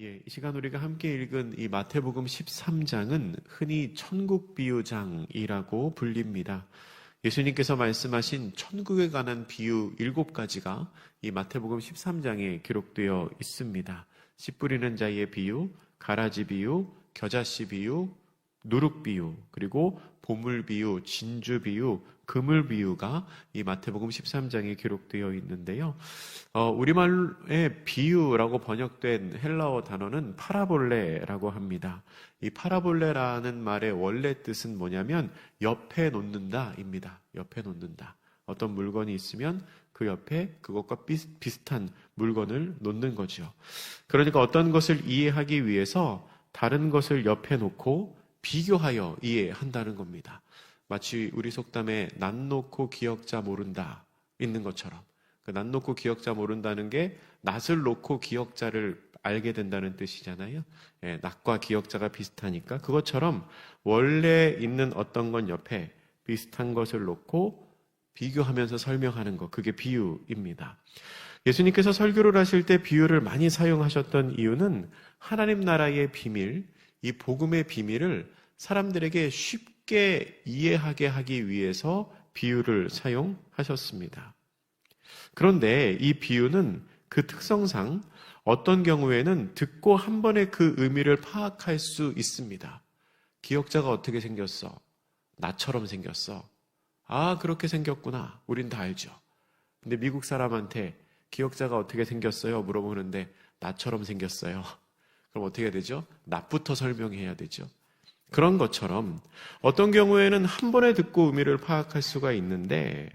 이 시간 우리가 함께 읽은 이 마태복음 13장은 흔히 천국 비유장이라고 불립니다. 예수님께서 말씀하신 천국에 관한 비유 7가지가 이 마태복음 13장에 기록되어 있습니다. 씨 뿌리는 자의 비유, 가라지 비유, 겨자씨 비유, 누룩 비유, 그리고 보물 비유, 진주 비유, 그물 비유가 이 마태복음 13장에 기록되어 있는데요. 우리말의 비유라고 번역된 헬라어 단어는 파라볼레라고 합니다. 이 파라볼레라는 말의 원래 뜻은 뭐냐면 옆에 놓는다입니다. 옆에 놓는다. 어떤 물건이 있으면 그 옆에 그것과 비슷한 물건을 놓는 거죠. 그러니까 어떤 것을 이해하기 위해서 다른 것을 옆에 놓고 비교하여 이해한다는 겁니다. 마치 우리 속담에 낯 놓고 기역자 모른다 있는 것처럼, 그 낯 놓고 기역자 모른다는 게 낯을 놓고 기역자를 알게 된다는 뜻이잖아요. 낯과 기역자가 비슷하니까 그것처럼 원래 있는 어떤 건 옆에 비슷한 것을 놓고 비교하면서 설명하는 것, 그게 비유입니다. 예수님께서 설교를 하실 때 비유를 많이 사용하셨던 이유는 하나님 나라의 비밀, 이 복음의 비밀을 사람들에게 쉽게 이해하게 하기 위해서 비유를 사용하셨습니다. 그런데 이 비유는 그 특성상 어떤 경우에는 듣고 한 번에 그 의미를 파악할 수 있습니다. 기역자가 어떻게 생겼어? 나처럼 생겼어. 아, 그렇게 생겼구나. 우린 다 알죠. 근데 미국 사람한테 기역자가 어떻게 생겼어요? 물어보는데 나처럼 생겼어요. 그럼 어떻게 해야 되죠? 낯부터 설명해야 되죠. 그런 것처럼 어떤 경우에는 한 번에 듣고 의미를 파악할 수가 있는데,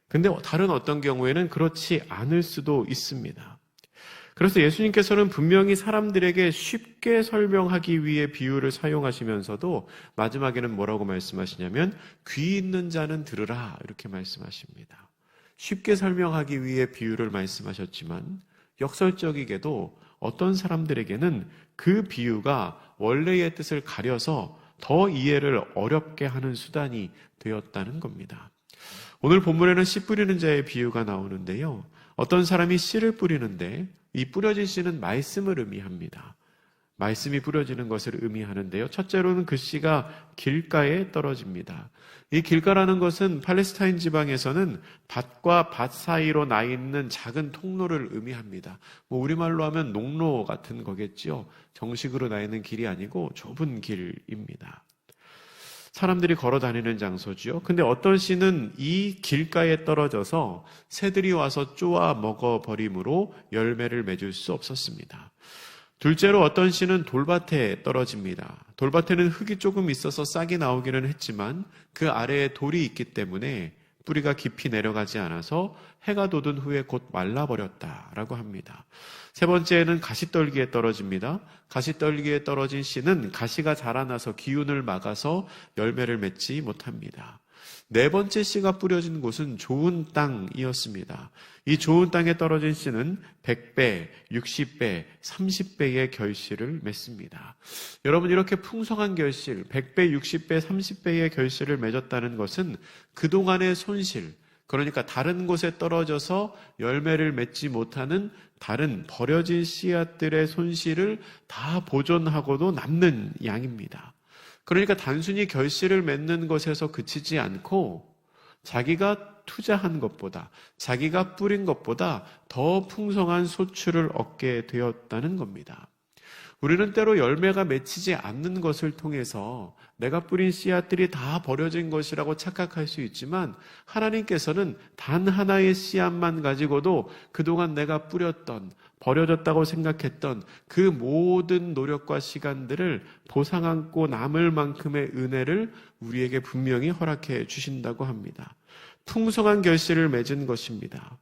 근데 다른 어떤 경우에는 그렇지 않을 수도 있습니다. 그래서 예수님께서는 분명히 사람들에게 쉽게 설명하기 위해 비유를 사용하시면서도 마지막에는 뭐라고 말씀하시냐면 귀 있는 자는 들으라, 이렇게 말씀하십니다. 쉽게 설명하기 위해 비유를 말씀하셨지만 역설적이게도 어떤 사람들에게는 그 비유가 원래의 뜻을 가려서 더 이해를 어렵게 하는 수단이 되었다는 겁니다. 오늘 본문에는 씨 뿌리는 자의 비유가 나오는데요. 어떤 사람이 씨를 뿌리는데 이 뿌려진 씨는 말씀을 의미합니다. 말씀이 뿌려지는 것을 의미하는데요. 첫째로는 그 씨가 길가에 떨어집니다. 이 길가라는 것은 팔레스타인 지방에서는 밭과 밭 사이로 나 있는 작은 통로를 의미합니다. 우리말로 하면 농로 같은 거겠죠. 정식으로 나 있는 길이 아니고 좁은 길입니다. 사람들이 걸어 다니는 장소죠. 근데 어떤 씨는 이 길가에 떨어져서 새들이 와서 쪼아 먹어버림으로 열매를 맺을 수 없었습니다. 둘째로 어떤 씨는 돌밭에 떨어집니다. 돌밭에는 흙이 조금 있어서 싹이 나오기는 했지만 그 아래에 돌이 있기 때문에 뿌리가 깊이 내려가지 않아서 해가 돋은 후에 곧 말라버렸다라고 합니다. 세 번째는 가시떨기에 떨어집니다. 가시떨기에 떨어진 씨는 가시가 자라나서 기운을 막아서 열매를 맺지 못합니다. 네 번째 씨가 뿌려진 곳은 좋은 땅이었습니다. 이 좋은 땅에 떨어진 씨는 100배, 60배, 30배의 결실을 맺습니다. 여러분, 이렇게 풍성한 결실, 100배, 60배, 30배의 결실을 맺었다는 것은 그동안의 손실, 그러니까 다른 곳에 떨어져서 열매를 맺지 못하는 다른 버려진 씨앗들의 손실을 다 보존하고도 남는 양입니다. 그러니까 단순히 결실을 맺는 것에서 그치지 않고 자기가 투자한 것보다, 자기가 뿌린 것보다 더 풍성한 소출을 얻게 되었다는 겁니다. 우리는 때로 열매가 맺히지 않는 것을 통해서 내가 뿌린 씨앗들이 다 버려진 것이라고 착각할 수 있지만 하나님께서는 단 하나의 씨앗만 가지고도 그동안 내가 뿌렸던, 버려졌다고 생각했던 그 모든 노력과 시간들을 보상하고 남을 만큼의 은혜를 우리에게 분명히 허락해 주신다고 합니다. 풍성한 결실을 맺은 것입니다.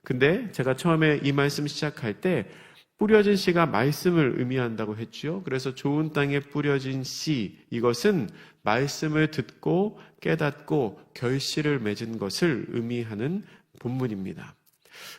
근데 제가 처음에 이 말씀 시작할 때 뿌려진 씨가 말씀을 의미한다고 했죠. 그래서 좋은 땅에 뿌려진 씨, 이것은 말씀을 듣고 깨닫고 결실을 맺은 것을 의미하는 본문입니다.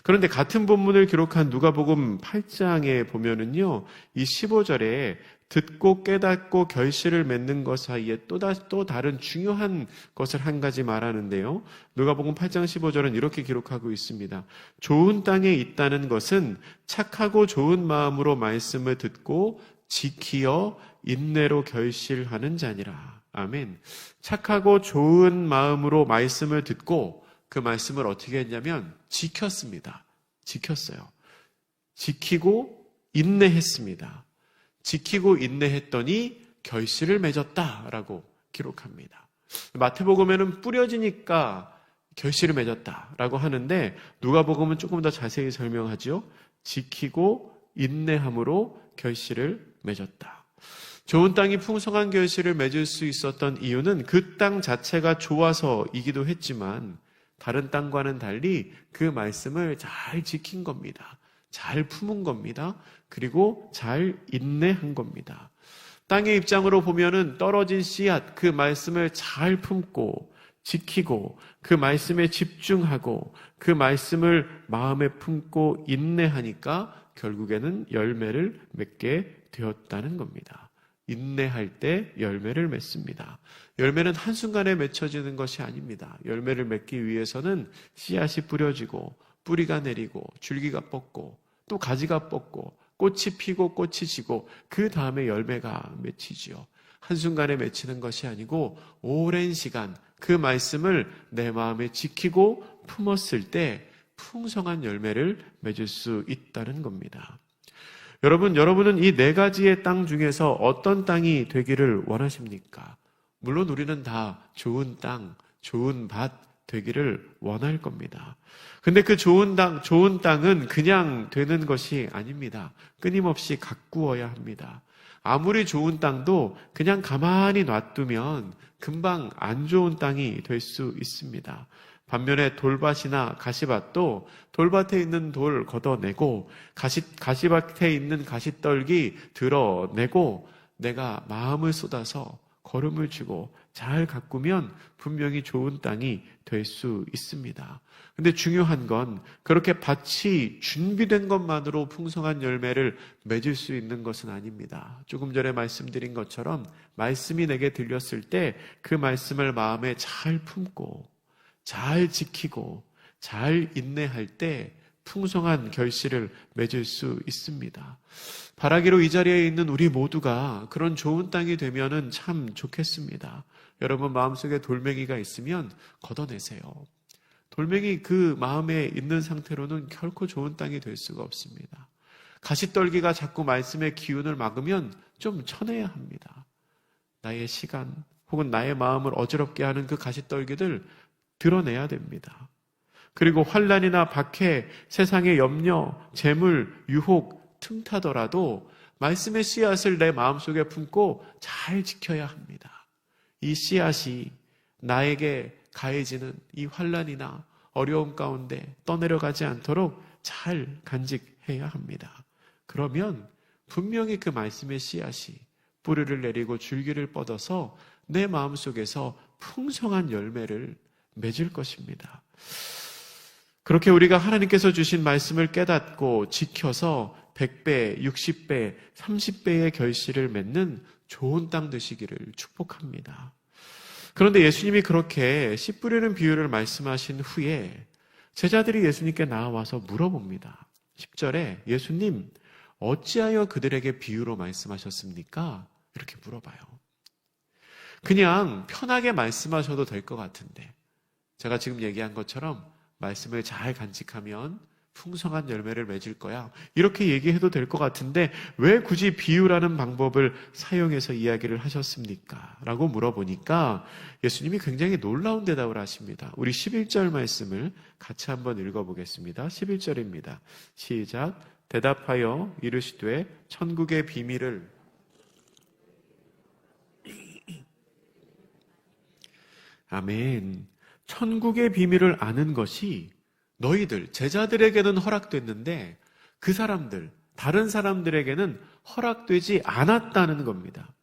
그런데 같은 본문을 기록한 누가복음 8장에 보면은요, 이 15절에 듣고 깨닫고 결실을 맺는 것 사이에 또 다른 중요한 것을 한 가지 말하는데요. 누가복음 8장 15절은 이렇게 기록하고 있습니다. 좋은 땅에 있다는 것은 착하고 좋은 마음으로 말씀을 듣고 지키어 인내로 결실하는 자니라. 아멘. 착하고 좋은 마음으로 말씀을 듣고 그 말씀을 어떻게 했냐면 지켰습니다. 지켰어요. 지키고 인내했습니다. 지키고 인내했더니 결실을 맺었다라고 기록합니다. 마태복음에는 뿌려지니까 결실을 맺었다라고 하는데 누가복음은 조금 더 자세히 설명하죠. 지키고 인내함으로 결실을 맺었다. 좋은 땅이 풍성한 결실을 맺을 수 있었던 이유는 그 땅 자체가 좋아서이기도 했지만 다른 땅과는 달리 그 말씀을 잘 지킨 겁니다. 잘 품은 겁니다. 그리고 잘 인내한 겁니다. 땅의 입장으로 보면은 떨어진 씨앗, 그 말씀을 잘 품고 지키고 그 말씀에 집중하고 그 말씀을 마음에 품고 인내하니까 결국에는 열매를 맺게 되었다는 겁니다. 인내할 때 열매를 맺습니다. 열매는 한순간에 맺혀지는 것이 아닙니다. 열매를 맺기 위해서는 씨앗이 뿌려지고 뿌리가 내리고 줄기가 뻗고 또 가지가 뻗고 꽃이 피고 꽃이 지고 그 다음에 열매가 맺히지요. 한순간에 맺히는 것이 아니고 오랜 시간 그 말씀을 내 마음에 지키고 품었을 때 풍성한 열매를 맺을 수 있다는 겁니다. 여러분은 이 네 가지의 땅 중에서 어떤 땅이 되기를 원하십니까? 물론 우리는 다 좋은 땅, 좋은 밭 되기를 원할 겁니다. 근데 그 좋은 땅은 그냥 되는 것이 아닙니다. 끊임없이 가꾸어야 합니다. 아무리 좋은 땅도 그냥 가만히 놔두면 금방 안 좋은 땅이 될 수 있습니다. 반면에 돌밭이나 가시밭도 돌밭에 있는 돌 걷어내고 가시밭에 있는 가시떨기 드러내고 내가 마음을 쏟아서 거름을 주고 잘 가꾸면 분명히 좋은 땅이 될 수 있습니다. 근데 중요한 건 그렇게 밭이 준비된 것만으로 풍성한 열매를 맺을 수 있는 것은 아닙니다. 조금 전에 말씀드린 것처럼 말씀이 내게 들렸을 때 그 말씀을 마음에 잘 품고 잘 지키고 잘 인내할 때 풍성한 결실을 맺을 수 있습니다. 바라기로 이 자리에 있는 우리 모두가 그런 좋은 땅이 되면은 참 좋겠습니다. 여러분 마음속에 돌멩이가 있으면 걷어내세요. 돌멩이 그 마음에 있는 상태로는 결코 좋은 땅이 될 수가 없습니다. 가시떨기가 자꾸 말씀의 기운을 막으면 좀 쳐내야 합니다. 나의 시간 혹은 나의 마음을 어지럽게 하는 그 가시떨기들 드러내야 됩니다. 그리고 환난이나 박해, 세상의 염려, 재물, 유혹 틈타더라도 말씀의 씨앗을 내 마음속에 품고 잘 지켜야 합니다. 이 씨앗이 나에게 가해지는 이 환난이나 어려움 가운데 떠내려가지 않도록 잘 간직해야 합니다. 그러면 분명히 그 말씀의 씨앗이 뿌리를 내리고 줄기를 뻗어서 내 마음속에서 풍성한 열매를 맺을 것입니다. 그렇게 우리가 하나님께서 주신 말씀을 깨닫고 지켜서 100배, 60배, 30배의 결실을 맺는 좋은 땅 되시기를 축복합니다. 그런데 예수님이 그렇게 씨 뿌리는 비유를 말씀하신 후에 제자들이 예수님께 나와서 물어봅니다. 10절에 예수님, 어찌하여 그들에게 비유로 말씀하셨습니까? 이렇게 물어봐요. 그냥 편하게 말씀하셔도 될 것 같은데 제가 지금 얘기한 것처럼 말씀을 잘 간직하면 풍성한 열매를 맺을 거야. 이렇게 얘기해도 될 것 같은데 왜 굳이 비유라는 방법을 사용해서 이야기를 하셨습니까? 라고 물어보니까 예수님이 굉장히 놀라운 대답을 하십니다. 우리 11절 말씀을 같이 한번 읽어보겠습니다. 11절입니다. 시작. 대답하여 이르시되 천국의 비밀을 아멘. 천국의 비밀을 아는 것이 너희들, 제자들에게는 허락됐는데 그 사람들, 다른 사람들에게는 허락되지 않았다는 겁니다.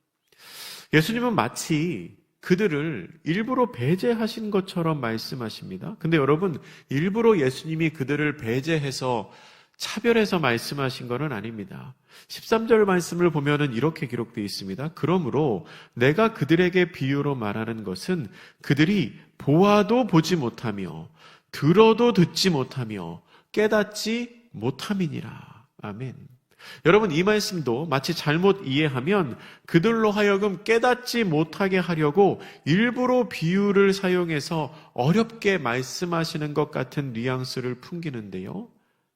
예수님은 마치 그들을 일부러 배제하신 것처럼 말씀하십니다. 근데 여러분, 일부러 예수님이 그들을 배제해서 차별해서 말씀하신 것은 아닙니다. 13절 말씀을 보면은 이렇게 기록되어 있습니다. 그러므로 내가 그들에게 비유로 말하는 것은 그들이 보아도 보지 못하며 들어도 듣지 못하며 깨닫지 못함이니라. 아멘. 여러분, 이 말씀도 마치 잘못 이해하면 그들로 하여금 깨닫지 못하게 하려고 일부러 비유를 사용해서 어렵게 말씀하시는 것 같은 뉘앙스를 풍기는데요.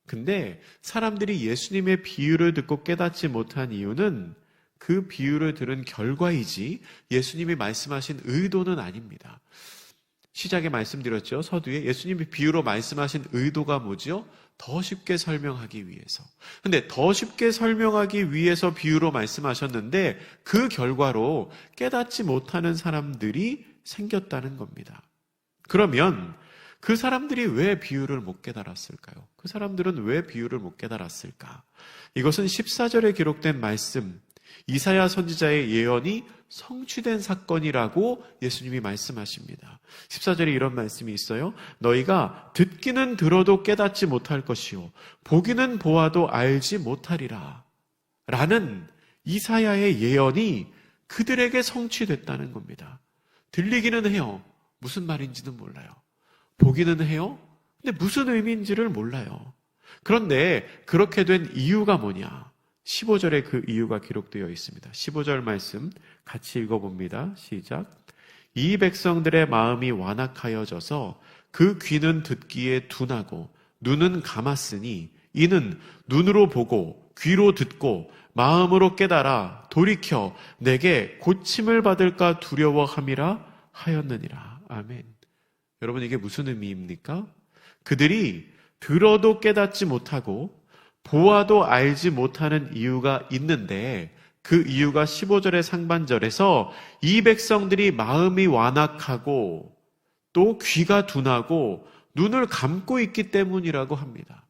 근데 사람들이 예수님의 비유를 듣고 깨닫지 못한 이유는 그 비유를 들은 결과이지 예수님이 말씀하신 의도는 아닙니다. 시작에 말씀드렸죠. 서두에 예수님이 비유로 말씀하신 의도가 뭐죠? 더 쉽게 설명하기 위해서. 근데 더 쉽게 설명하기 위해서 비유로 말씀하셨는데 그 결과로 깨닫지 못하는 사람들이 생겼다는 겁니다. 그러면 그 사람들이 왜 비유를 못 깨달았을까요? 그 사람들은 왜 비유를 못 깨달았을까? 이것은 14절에 기록된 말씀, 이사야 선지자의 예언이 성취된 사건이라고 예수님이 말씀하십니다. 14절에 이런 말씀이 있어요. 너희가 듣기는 들어도 깨닫지 못할 것이요 보기는 보아도 알지 못하리라. 라는 이사야의 예언이 그들에게 성취됐다는 겁니다. 들리기는 해요. 무슨 말인지는 몰라요. 보기는 해요. 근데 무슨 의미인지를 몰라요. 그런데 그렇게 된 이유가 뭐냐? 15절에 그 이유가 기록되어 있습니다. 15절 말씀 같이 읽어봅니다. 시작. 이 백성들의 마음이 완악하여져서 그 귀는 듣기에 둔하고 눈은 감았으니 이는 눈으로 보고 귀로 듣고 마음으로 깨달아 돌이켜 내게 고침을 받을까 두려워함이라 하였느니라. 아멘. 여러분, 이게 무슨 의미입니까? 그들이 들어도 깨닫지 못하고 보아도 알지 못하는 이유가 있는데 그 이유가 15절의 상반절에서 이 백성들이 마음이 완악하고 또 귀가 둔하고 눈을 감고 있기 때문이라고 합니다.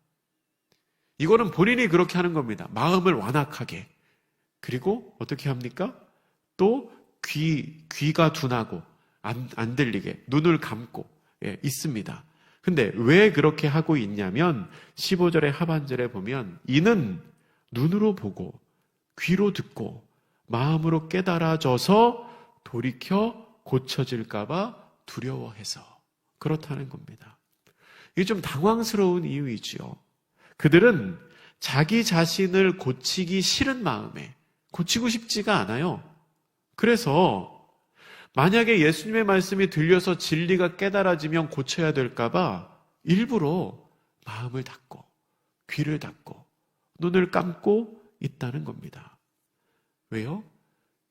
이거는 본인이 그렇게 하는 겁니다. 마음을 완악하게. 그리고 어떻게 합니까? 또 귀가 둔하고 안 들리게 눈을 감고 있습니다. 근데 왜 그렇게 하고 있냐면 15절의 하반절에 보면 이는 눈으로 보고 귀로 듣고 마음으로 깨달아져서 돌이켜 고쳐질까 봐 두려워해서 그렇다는 겁니다. 이게 좀 당황스러운 이유이지요. 그들은 자기 자신을 고치기 싫은 마음에 고치고 싶지가 않아요. 그래서 만약에 예수님의 말씀이 들려서 진리가 깨달아지면 고쳐야 될까 봐 일부러 마음을 닫고 귀를 닫고 눈을 감고 있다는 겁니다. 왜요?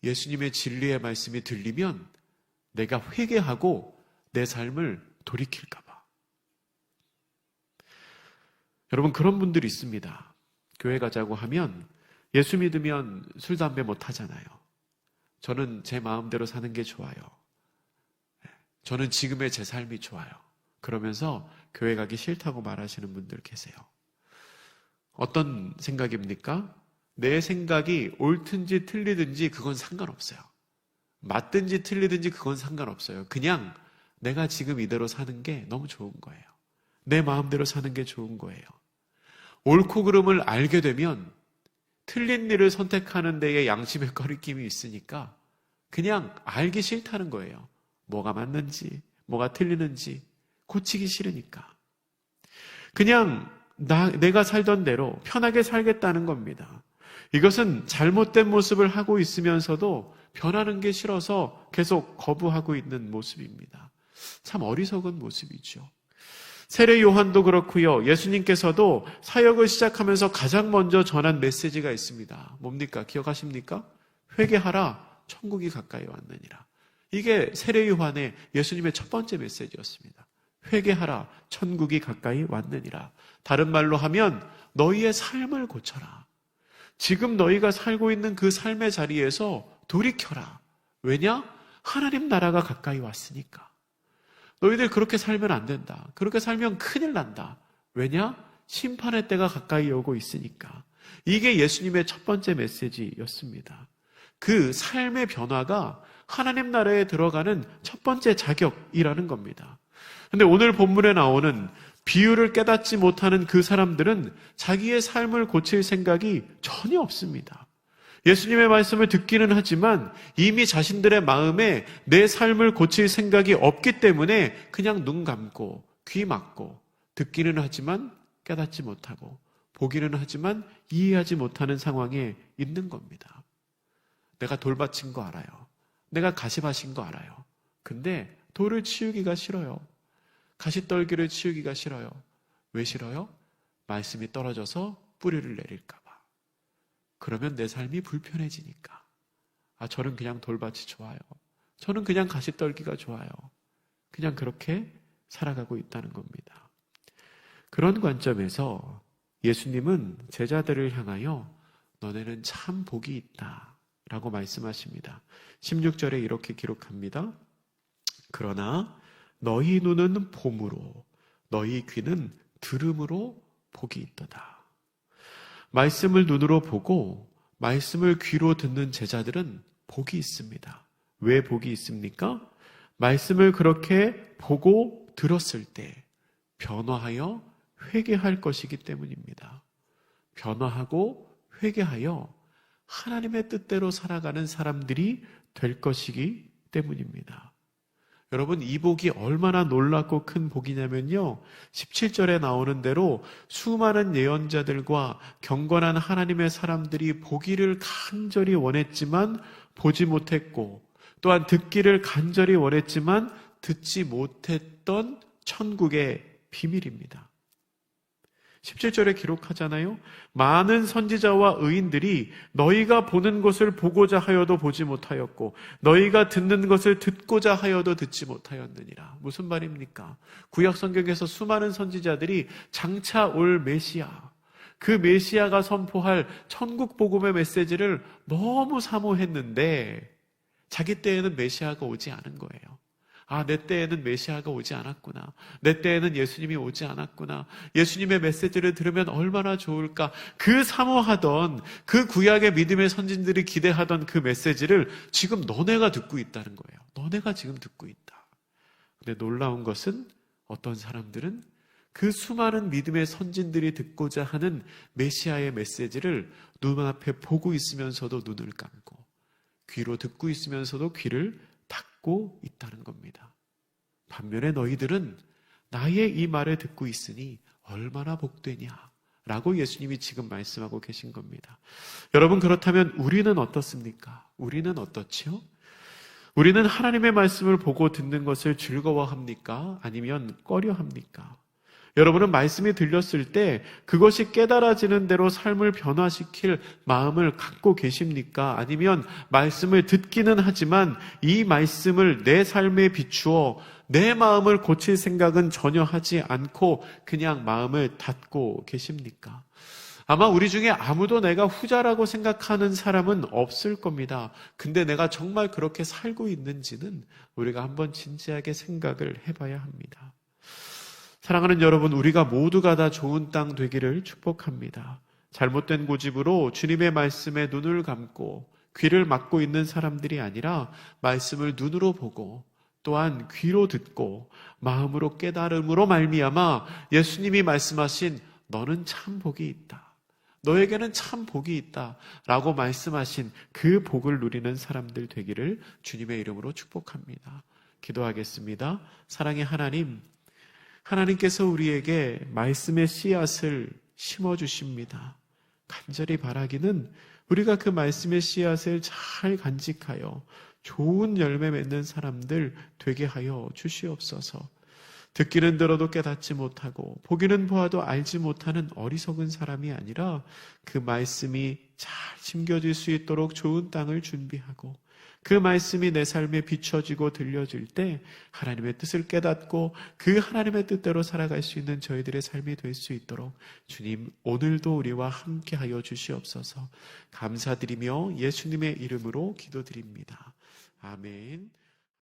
예수님의 진리의 말씀이 들리면 내가 회개하고 내 삶을 돌이킬까 봐. 여러분, 그런 분들이 있습니다. 교회 가자고 하면 예수 믿으면 술, 담배 못 하잖아요. 저는 제 마음대로 사는 게 좋아요. 저는 지금의 제 삶이 좋아요. 그러면서 교회 가기 싫다고 말하시는 분들 계세요. 어떤 생각입니까? 내 생각이 옳든지 틀리든지 그건 상관없어요. 맞든지 틀리든지 그건 상관없어요. 그냥 내가 지금 이대로 사는 게 너무 좋은 거예요. 내 마음대로 사는 게 좋은 거예요. 옳고 그름을 알게 되면 틀린 일을 선택하는 데에 양심의 거리낌이 있으니까 그냥 알기 싫다는 거예요. 뭐가 맞는지, 뭐가 틀리는지 고치기 싫으니까. 그냥 내가 살던 대로 편하게 살겠다는 겁니다. 이것은 잘못된 모습을 하고 있으면서도 변하는 게 싫어서 계속 거부하고 있는 모습입니다. 참 어리석은 모습이죠. 세례 요한도 그렇고요. 예수님께서도 사역을 시작하면서 가장 먼저 전한 메시지가 있습니다. 뭡니까? 기억하십니까? 회개하라, 천국이 가까이 왔느니라. 이게 세례 요한의 예수님의 첫 번째 메시지였습니다. 회개하라, 천국이 가까이 왔느니라. 다른 말로 하면 너희의 삶을 고쳐라. 지금 너희가 살고 있는 그 삶의 자리에서 돌이켜라. 왜냐? 하나님 나라가 가까이 왔으니까. 너희들 그렇게 살면 안 된다. 그렇게 살면 큰일 난다. 왜냐? 심판의 때가 가까이 오고 있으니까. 이게 예수님의 첫 번째 메시지였습니다. 그 삶의 변화가 하나님 나라에 들어가는 첫 번째 자격이라는 겁니다. 근데 오늘 본문에 나오는 비유를 깨닫지 못하는 그 사람들은 자기의 삶을 고칠 생각이 전혀 없습니다. 예수님의 말씀을 듣기는 하지만 이미 자신들의 마음에 내 삶을 고칠 생각이 없기 때문에 그냥 눈 감고 귀 막고 듣기는 하지만 깨닫지 못하고 보기는 하지만 이해하지 못하는 상황에 있는 겁니다. 내가 돌받친 거 알아요. 내가 가시밭인 거 알아요. 근데 돌을 치우기가 싫어요. 가시떨기를 치우기가 싫어요. 왜 싫어요? 말씀이 떨어져서 뿌리를 내릴까 봐. 그러면 내 삶이 불편해지니까. 저는 그냥 돌밭이 좋아요. 저는 그냥 가시떨기가 좋아요. 그냥 그렇게 살아가고 있다는 겁니다. 그런 관점에서 예수님은 제자들을 향하여 너네는 참 복이 있다 라고 말씀하십니다. 16절에 이렇게 기록합니다. 그러나 너희 눈은 봄으로 너희 귀는 들음으로 복이 있도다. 말씀을 눈으로 보고 말씀을 귀로 듣는 제자들은 복이 있습니다. 왜 복이 있습니까? 말씀을 그렇게 보고 들었을 때 변화하여 회개할 것이기 때문입니다. 변화하고 회개하여 하나님의 뜻대로 살아가는 사람들이 될 것이기 때문입니다. 여러분, 이 복이 얼마나 놀랍고 큰 복이냐면요, 17절에 나오는 대로 수많은 예언자들과 경건한 하나님의 사람들이 보기를 간절히 원했지만 보지 못했고, 또한 듣기를 간절히 원했지만 듣지 못했던 천국의 비밀입니다. 17절에 기록하잖아요. 많은 선지자와 의인들이 너희가 보는 것을 보고자 하여도 보지 못하였고 너희가 듣는 것을 듣고자 하여도 듣지 못하였느니라. 무슨 말입니까? 구약 성경에서 수많은 선지자들이 장차 올 메시아, 그 메시아가 선포할 천국 복음의 메시지를 너무 사모했는데 자기 때에는 메시아가 오지 않은 거예요. 내 때에는 메시아가 오지 않았구나. 내 때에는 예수님이 오지 않았구나. 예수님의 메시지를 들으면 얼마나 좋을까. 그 사모하던 그 구약의 믿음의 선진들이 기대하던 그 메시지를 지금 너네가 듣고 있다는 거예요. 너네가 지금 듣고 있다. 근데 놀라운 것은 어떤 사람들은 그 수많은 믿음의 선진들이 듣고자 하는 메시아의 메시지를 눈앞에 보고 있으면서도 눈을 감고 귀로 듣고 있으면서도 귀를 닫고 있다는 겁니다. 반면에 너희들은 나의 이 말을 듣고 있으니 얼마나 복되냐 라고 예수님이 지금 말씀하고 계신 겁니다. 여러분, 그렇다면 우리는 어떻습니까? 우리는 어떻지요? 우리는 하나님의 말씀을 보고 듣는 것을 즐거워합니까? 아니면 꺼려합니까? 여러분은 말씀이 들렸을 때 그것이 깨달아지는 대로 삶을 변화시킬 마음을 갖고 계십니까? 아니면 말씀을 듣기는 하지만 이 말씀을 내 삶에 비추어 내 마음을 고칠 생각은 전혀 하지 않고 그냥 마음을 닫고 계십니까? 아마 우리 중에 아무도 내가 후자라고 생각하는 사람은 없을 겁니다. 근데 내가 정말 그렇게 살고 있는지는 우리가 한번 진지하게 생각을 해봐야 합니다. 사랑하는 여러분, 우리가 모두가 다 좋은 땅 되기를 축복합니다. 잘못된 고집으로 주님의 말씀에 눈을 감고 귀를 막고 있는 사람들이 아니라 말씀을 눈으로 보고 또한 귀로 듣고 마음으로 깨달음으로 말미암아 예수님이 말씀하신 너는 참 복이 있다. 너에게는 참 복이 있다 라고 말씀하신 그 복을 누리는 사람들 되기를 주님의 이름으로 축복합니다. 기도하겠습니다. 사랑의 하나님, 하나님께서 우리에게 말씀의 씨앗을 심어주십니다. 간절히 바라기는 우리가 그 말씀의 씨앗을 잘 간직하여 좋은 열매 맺는 사람들 되게 하여 주시옵소서. 듣기는 들어도 깨닫지 못하고 보기는 보아도 알지 못하는 어리석은 사람이 아니라 그 말씀이 잘 심겨질 수 있도록 좋은 땅을 준비하고 그 말씀이 내 삶에 비춰지고 들려질 때 하나님의 뜻을 깨닫고 그 하나님의 뜻대로 살아갈 수 있는 저희들의 삶이 될 수 있도록 주님, 오늘도 우리와 함께하여 주시옵소서. 감사드리며 예수님의 이름으로 기도드립니다. 아멘.